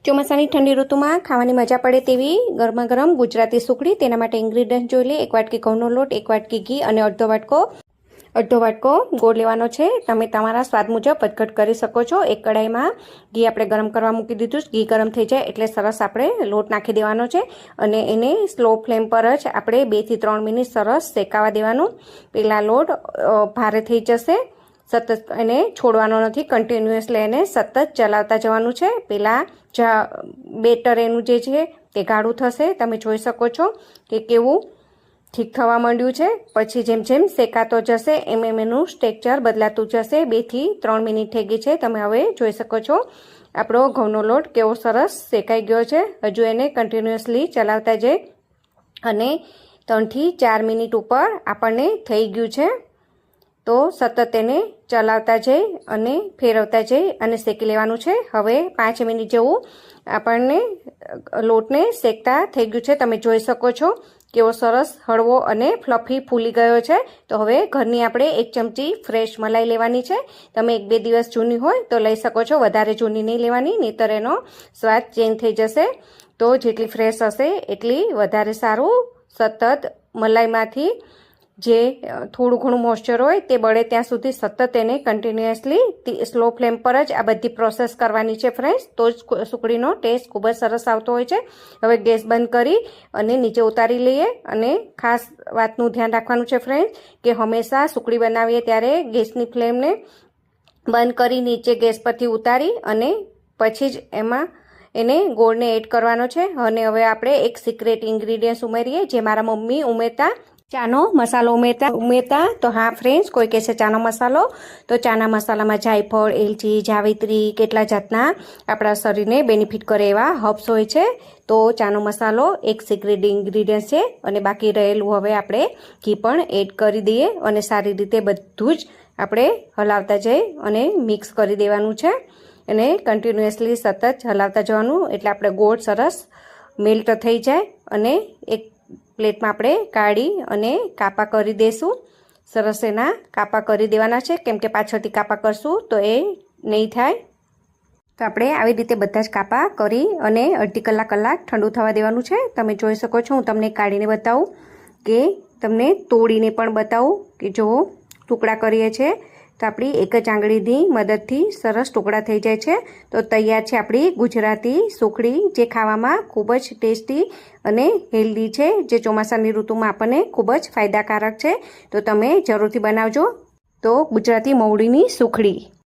ચોમાસાની ઠંડી ઋતુમાં ખાવાની મજા પડે તેવી ગરમા ગરમ ગુજરાતી સુખડી. તેના માટે ઇન્ગ્રીડિયન્ટ જોઈ લઈએ. 1 વાટકી ઘઉંનો લોટ, 1 વાટકી ઘી અને અડધો વાટકો ગોળ લેવાનો છે. તમે તમારા સ્વાદ મુજબ વધઘટ કરી શકો છો. એક કડાઈમાં ઘી આપણે ગરમ કરવા મૂકી દીધું. ઘી ગરમ થઈ જાય એટલે સરસ આપણે લોટ નાખી દેવાનો છે અને એને સ્લો ફ્લેમ પર જ આપણે 2 થી 3 મિનિટ સરસ શેકાવા દેવાનું. પેલા લોટ ભારે થઈ જશે. સતત એને છોડવાનો નથી, કન્ટિન્યુઅસલી એને સતત ચલાવતા જવાનું છે. પહેલાં બેટર એનું જે છે તે ગાઢું થશે. તમે જોઈ શકો છો કે કેવું ઠીક થવા માંડ્યું છે. પછી જેમ જેમ શેકાતો જશે એમ એનું સ્ટ્રક્ચર બદલાતું જશે. 2 થી 3 મિનિટ થઈ ગઈ છે. તમે હવે જોઈ શકો છો આપણો ઘઉંનો લોટ કેવો સરસ શેકાઈ ગયો છે. હજુ એને કન્ટિન્યુઅસલી ચલાવતા જઈ અને 3 થી 4 મિનિટ ઉપર આપણને થઈ ગયું છે. તો સતત એને ચલાવતા જઈ અને ફેરવતા જઈ અને શેકી લેવાનું છે. હવે 5 મિનિટ જેવું આપણને લોટને શેકતા થઈ ગયું છે. તમે જોઈ શકો છો કેવો સરસ હળવો અને ફ્લફી ફૂલી ગયો છે. તો હવે ઘરની આપણે 1 ચમચી ફ્રેશ મલાઈ લેવાની છે. તમે 1-2 દિવસ જૂની હોય તો લઈ શકો છો, વધારે જૂની નહીં લેવાની, નહીંતર એનો સ્વાદ ચેન્જ થઈ જશે. તો જેટલી ફ્રેશ હશે એટલી વધારે સારું. સતત મલાઈમાંથી જે થોડું ઘણું મોઇસ્ચર હોય તે બળે ત્યાં સુધી સતત એને કન્ટિન્યુઅસલી સ્લો ફ્લેમ પર જ આ બધી પ્રોસેસ કરવાની છે ફ્રેન્ડ્સ. તો જ સુખડીનો ટેસ્ટ ખૂબ જ સરસ આવતો હોય છે. હવે ગેસ બંધ કરી અને નીચે ઉતારી લઈએ. અને ખાસ વાતનું ધ્યાન રાખવાનું છે ફ્રેન્ડ્સ કે હંમેશા સુખડી બનાવીએ ત્યારે ગેસની ફ્લેમને બંધ કરી નીચે ગેસ પરથી ઉતારી અને પછી જ એમાં એને ગોળને એડ કરવાનો છે. અને હવે આપણે એક સિક્રેટ ઇન્ગ્રીડિયન્ટ ઉમેરીએ જે મારા મમ્મી ઉમેરતા, ચાનો મસાલો ઉમેરતા. તો હા ફ્રેન્ડ્સ, કોઈ કહેશે ચાનો મસાલો, તો ચાના મસાલામાં જાયફળ, એલચી, જાવિત્રી, કેટલા જાતના આપણા શરીરને બેનિફિટ કરે એવા હર્બ્સ હોય છે. તો ચાનો મસાલો એક સિક્રેટ ઇન્ગ્રીડિયન્ટ છે. અને બાકી રહેલું હવે આપણે ઘી પણ એડ કરી દઈએ અને સારી રીતે બધું જ આપણે હલાવતા જઈ અને મિક્સ કરી દેવાનું છે. અને કન્ટિન્યુઅસલી સતત હલાવતા જવાનું એટલે આપણે ગોળ સરસ મેલ્ટ થઈ જાય. અને એક પ્લેટમાં આપણે કાઢી અને કાપા કરી દઈશું. સરસ એના કાપા કરી દેવાના છે, કેમ કે પાછળથી કાપા કરશું તો એ નહીં થાય. તો આપણે આવી રીતે બધા જ કાપા કરી અને અડધી કલાક ઠંડુ થવા દેવાનું છે. તમે જોઈ શકો છો, હું તમને કાઢીને બતાવું કે તમને તોડીને પણ બતાવું કે જો ટુકડા કરીએ છીએ તો આપણી એક જ આંગળીની મદદથી સરસ ટુકડા થઈ જાય છે. તો તૈયાર છે આપણી ગુજરાતી સુખડી, જે ખાવામાં ખૂબ જ ટેસ્ટી અને હેલ્ધી છે, જે ચોમાસાની ઋતુમાં આપણને ખૂબ જ ફાયદાકારક છે. તો તમે જરૂરથી બનાવજો. તો ગુજરાતી મવડીની સુખડી.